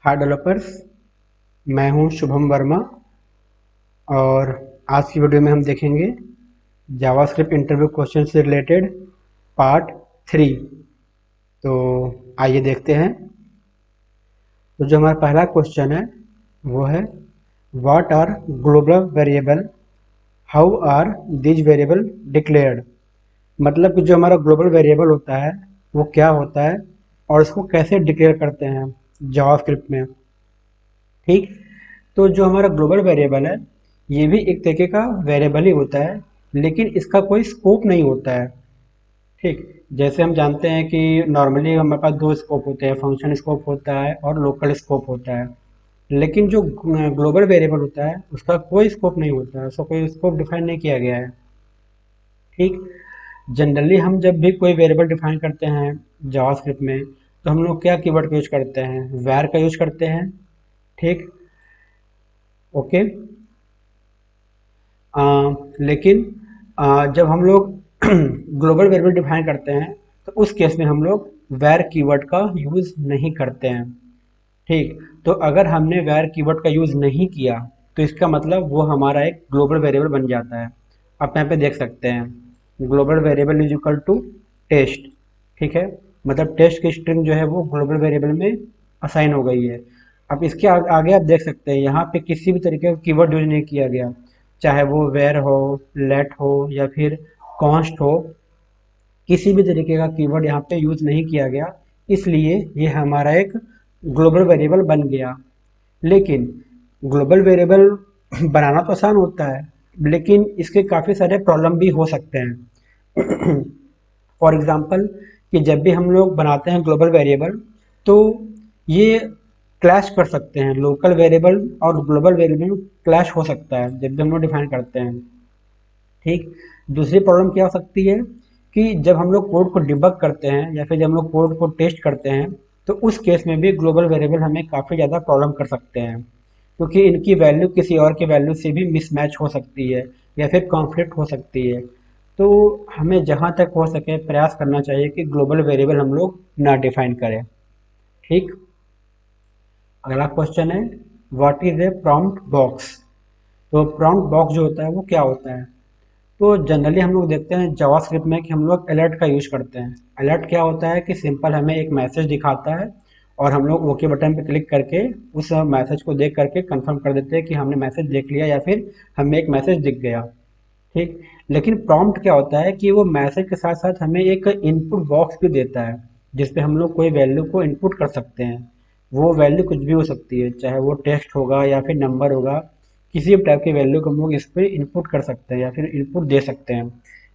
हाय developers, मैं हूं शुभम वर्मा और आज की वीडियो में हम देखेंगे जावास्क्रिप्ट इंटरव्यू क्वेश्चन से रिलेटेड पार्ट 3। तो आइए देखते हैं। तो जो हमारा पहला क्वेश्चन है वो है what are global variable, how are these variable declared. मतलब कि जो हमारा ग्लोबल वेरिएबल होता है वो क्या होता है और इसको कैसे डिक्लेयर करते हैं जावास्क्रिप्ट में। ठीक। तो जो हमारा ग्लोबल वेरिएबल है ये भी एक तरीके का वेरिएबल ही होता है, लेकिन इसका कोई स्कोप नहीं होता है। ठीक। जैसे हम जानते हैं कि नॉर्मली हमारे पास दो स्कोप होते हैं, फंक्शन स्कोप होता है और लोकल स्कोप होता है। लेकिन जो ग्लोबल वेरिएबल होता है उसका कोई स्कोप नहीं होता है, उसका कोई स्कोप डिफाइन नहीं किया गया है। ठीक। जनरली हम जब भी कोई वेरिएबल डिफाइन करते हैं जावास्क्रिप्ट में तो हम लोग क्या कीवर्ड का यूज करते हैं, वैर का यूज करते हैं। ठीक। ओके। लेकिन जब हम लोग ग्लोबल वेरिएबल डिफाइन करते हैं तो उस केस में हम लोग वैर कीवर्ड का यूज नहीं करते हैं। ठीक। तो अगर हमने वैर कीवर्ड का यूज नहीं किया तो इसका मतलब वो हमारा एक ग्लोबल वेरिएबल बन जाता है। आप यहाँ पे देख सकते हैं global variable is equal to test. ठीक है। मतलब टेस्ट की स्ट्रिंग जो है वो ग्लोबल वेरिएबल में असाइन हो गई है। अब इसके आगे आप देख सकते हैं यहाँ पे किसी भी तरीके का कीवर्ड यूज नहीं किया गया, चाहे वो वेर हो, लेट हो या फिर कॉन्स्ट हो। किसी भी तरीके का कीवर्ड यहाँ पे यूज नहीं किया गया, इसलिए ये हमारा एक ग्लोबल वेरिएबल बन गया। लेकिन ग्लोबल वेरिएबल बनाना तो आसान होता है, लेकिन इसके काफ़ी सारे प्रॉब्लम भी हो सकते हैं। फॉर एग्जांपल कि जब भी हम लोग बनाते हैं ग्लोबल वेरिएबल तो ये क्लैश कर सकते हैं, लोकल वेरिएबल और ग्लोबल वेरिएबल क्लैश हो सकता है जब भी हम लोग डिफाइन करते हैं। ठीक। दूसरी प्रॉब्लम क्या हो सकती है कि जब हम लोग कोड को डिबग करते हैं या फिर जब हम लोग कोड को टेस्ट करते हैं तो उस केस में भी ग्लोबल वेरिएबल हमें काफ़ी ज़्यादा प्रॉब्लम कर सकते हैं, क्योंकि इनकी वैल्यू किसी और की वैल्यू से भी मिसमैच हो सकती है या फिर कॉन्फ्लिक्ट हो सकती है। तो हमें जहाँ तक हो सके प्रयास करना चाहिए कि ग्लोबल वेरिएबल हम लोग ना डिफाइन करें। ठीक। अगला क्वेश्चन है what is a prompt box. तो प्रॉम्प्ट बॉक्स जो होता है वो क्या होता है। तो जनरली हम लोग देखते हैं जावास्क्रिप्ट में कि हम लोग अलर्ट का यूज करते हैं। अलर्ट क्या होता है कि सिंपल हमें एक मैसेज दिखाता है और हम लोग ओके बटन पे क्लिक करके उस मैसेज को देख करके कंफर्म कर देते हैं कि हमने मैसेज देख लिया या फिर हमें एक मैसेज दिख गया। ठीक। लेकिन प्रॉम्प्ट क्या होता है कि वो मैसेज के साथ साथ हमें एक इनपुट बॉक्स भी देता है जिसपे हम लोग कोई वैल्यू को इनपुट कर सकते हैं। वो वैल्यू कुछ भी हो सकती है, चाहे वो टेक्स्ट होगा या फिर नंबर होगा। किसी भी टाइप की वैल्यू को हम लोग इस पर इनपुट कर सकते हैं या फिर इनपुट दे सकते हैं।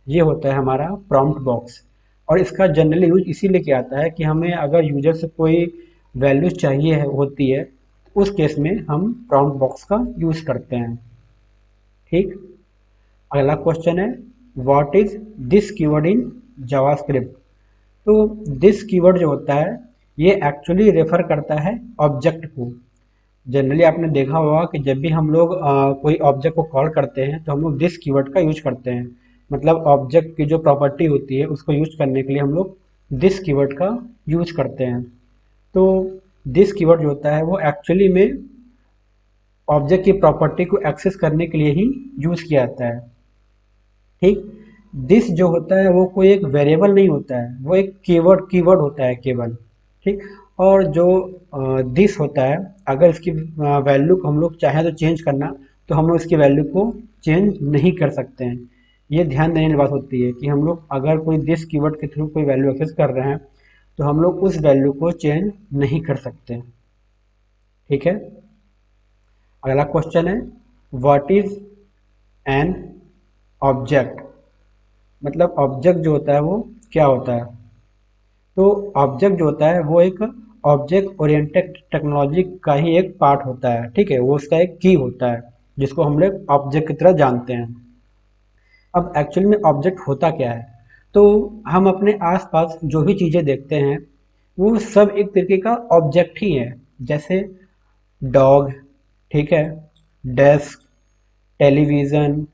ये होता है हमारा प्रॉम्प्ट बॉक्स। और इसका जनरली यूज इसीलिए किया जाता है कि हमें अगर यूजर से कोई वैल्यू चाहिए होती है तो उस केस में हम प्रॉम्प्ट बॉक्स का यूज करते हैं। ठीक। अगला क्वेश्चन है what is this keyword in JavaScript. तो दिस कीवर्ड जो होता है ये एक्चुअली रेफर करता है ऑब्जेक्ट को। जनरली आपने देखा होगा कि जब भी हम लोग कोई ऑब्जेक्ट को कॉल करते हैं तो हम लोग दिस कीवर्ड का यूज करते हैं। मतलब ऑब्जेक्ट की जो प्रॉपर्टी होती है उसको यूज करने के लिए हम लोग दिस कीवर्ड का यूज करते हैं। तो दिस कीवर्ड जो होता है वो एक्चुअली में ऑब्जेक्ट की प्रॉपर्टी को एक्सेस करने के लिए ही यूज किया जाता है। ठीक। दिस जो होता है वो कोई एक वेरिएबल नहीं होता है, वो एक कीवर्ड होता है केवल। ठीक। और जो दिस होता है अगर इसकी वैल्यू को हम लोग चाहें तो चेंज करना तो हम लोग इसकी वैल्यू को चेंज नहीं कर सकते हैं। ये ध्यान देने की बात होती है कि हम लोग अगर कोई दिस कीवर्ड के थ्रू कोई वैल्यू एक्सेस कर रहे हैं तो हम लोग उस वैल्यू को चेंज नहीं कर सकते। ठीक है। अगला क्वेश्चन है व्हाट इज एन ऑब्जेक्ट। मतलब ऑब्जेक्ट जो होता है वो क्या होता है। तो ऑब्जेक्ट जो होता है वो एक ऑब्जेक्ट ओरिएंटेड टेक्नोलॉजी का ही एक पार्ट होता है। ठीक है। वो उसका एक की होता है जिसको हम लोग ऑब्जेक्ट की तरह जानते हैं। अब एक्चुअल में ऑब्जेक्ट होता क्या है। तो हम अपने आसपास जो भी चीज़ें देखते हैं वो सब एक तरीके का ऑब्जेक्ट ही है। जैसे डॉग, ठीक है, डेस्क, टेलीविज़न,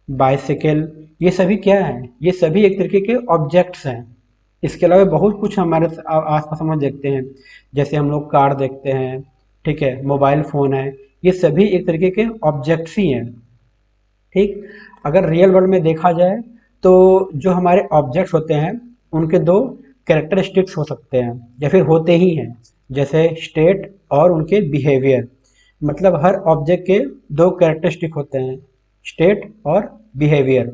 बाइसिकल, ये सभी क्या है, ये सभी एक तरीके के ऑब्जेक्ट्स हैं। इसके अलावा बहुत कुछ हमारे आसपास हम लोग देखते हैं। जैसे हम लोग कार देखते हैं, ठीक है, मोबाइल फ़ोन है, ये सभी एक तरीके के ऑब्जेक्ट्स ही हैं। ठीक, अगर रियल वर्ल्ड में देखा जाए तो जो हमारे ऑब्जेक्ट्स होते हैं उनके दो कैरेक्टरिस्टिक्स हो सकते हैं या फिर होते ही हैं, जैसे स्टेट और उनके बिहेवियर। मतलब हर ऑब्जेक्ट के दो कैरेक्टरिस्टिक होते हैं, स्टेट और बिहेवियर।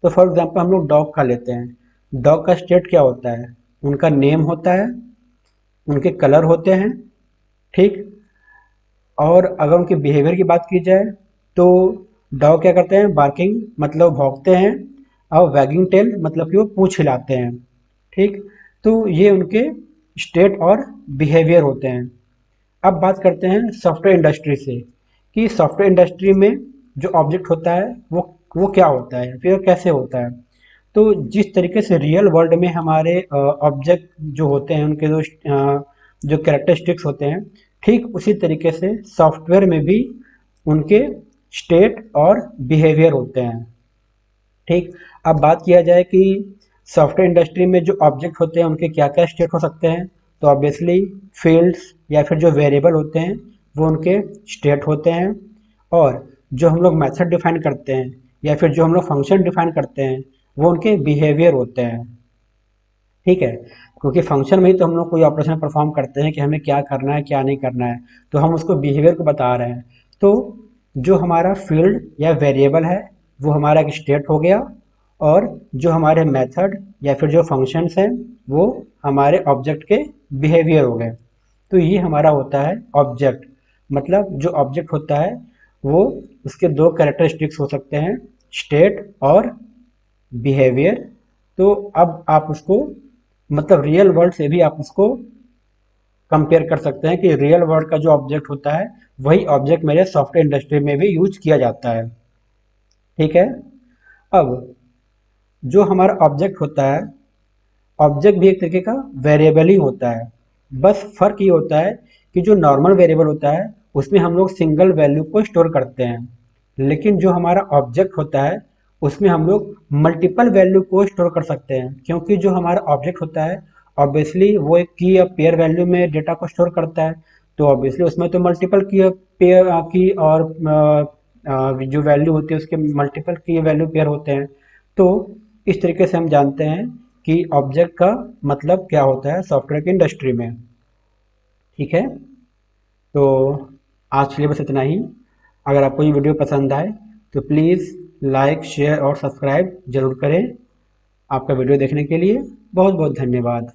तो फॉर एग्जांपल हम लोग डॉग का लेते हैं। डॉग का स्टेट क्या होता है? उनका नेम होता है, उनके कलर होते हैं, ठीक। और अगर उनके बिहेवियर की बात की जाए तो डॉग क्या करते हैं? बार्किंग मतलब भौंकते हैं, और वैगिंग टेल मतलब कि वो पूंछ हिलाते हैं, ठीक। तो ये उनके स्टेट और बिहेवियर होते हैं। अब बात करते हैं सॉफ्टवेयर इंडस्ट्री से, कि सॉफ्टवेयर इंडस्ट्री में जो ऑब्जेक्ट होता है वो क्या होता है, फिर कैसे होता है। तो जिस तरीके से रियल वर्ल्ड में हमारे ऑब्जेक्ट जो होते हैं उनके जो कैरेक्टरिस्टिक्स होते हैं, ठीक उसी तरीके से सॉफ्टवेयर में भी उनके स्टेट और बिहेवियर होते हैं, ठीक। अब बात किया जाए कि सॉफ्टवेयर इंडस्ट्री में जो ऑब्जेक्ट होते हैं उनके क्या क्या स्टेट हो सकते हैं, तो ऑब्वियसली फील्ड्स या फिर जो वेरिएबल होते हैं वो उनके स्टेट होते हैं। और जो हम लोग मेथड डिफाइन करते हैं या फिर जो हम लोग फंक्शन डिफाइन करते हैं वो उनके बिहेवियर होते हैं, ठीक है। क्योंकि फंक्शन में ही तो हम लोग कोई ऑपरेशन परफॉर्म करते हैं कि हमें क्या करना है क्या नहीं करना है, तो हम उसको बिहेवियर को बता रहे हैं। तो जो हमारा फील्ड या वेरिएबल है वो हमारा एक स्टेट हो गया, और जो हमारे मेथड या फिर जो फंक्शंस हैं वो हमारे ऑब्जेक्ट के बिहेवियर हो गए। तो ये हमारा होता है ऑब्जेक्ट। मतलब जो ऑब्जेक्ट होता है वो उसके दो कैरेक्टरिस्टिक्स हो सकते हैं, स्टेट और बिहेवियर। तो अब आप उसको मतलब रियल वर्ल्ड से भी आप उसको कंपेयर कर सकते हैं कि रियल वर्ल्ड का जो ऑब्जेक्ट होता है वही ऑब्जेक्ट मेरे सॉफ्टवेयर इंडस्ट्री में भी यूज किया जाता है, ठीक है। अब जो हमारा ऑब्जेक्ट होता है, ऑब्जेक्ट भी एक तरीके का वेरिएबल ही होता है। बस फर्क ये होता है कि जो नॉर्मल वेरिएबल होता है उसमें हम लोग सिंगल वैल्यू को स्टोर करते हैं, लेकिन जो हमारा ऑब्जेक्ट होता है उसमें हम लोग मल्टीपल वैल्यू को स्टोर कर सकते हैं, क्योंकि जो हमारा ऑब्जेक्ट होता है ऑब्वियसली वो एक की या पेयर वैल्यू में डेटा को स्टोर करता है। तो ऑब्वियसली उसमें तो मल्टीपल की पेयर की और जो वैल्यू होती है उसके मल्टीपल की वैल्यू पेयर होते हैं। तो इस तरीके से हम जानते हैं कि ऑब्जेक्ट का मतलब क्या होता है सॉफ्टवेयर की इंडस्ट्री में, ठीक है। तो आज के लिए बस इतना ही। अगर आपको ये वीडियो पसंद आए तो प्लीज़ लाइक शेयर और सब्सक्राइब जरूर करें। आपका वीडियो देखने के लिए बहुत बहुत धन्यवाद।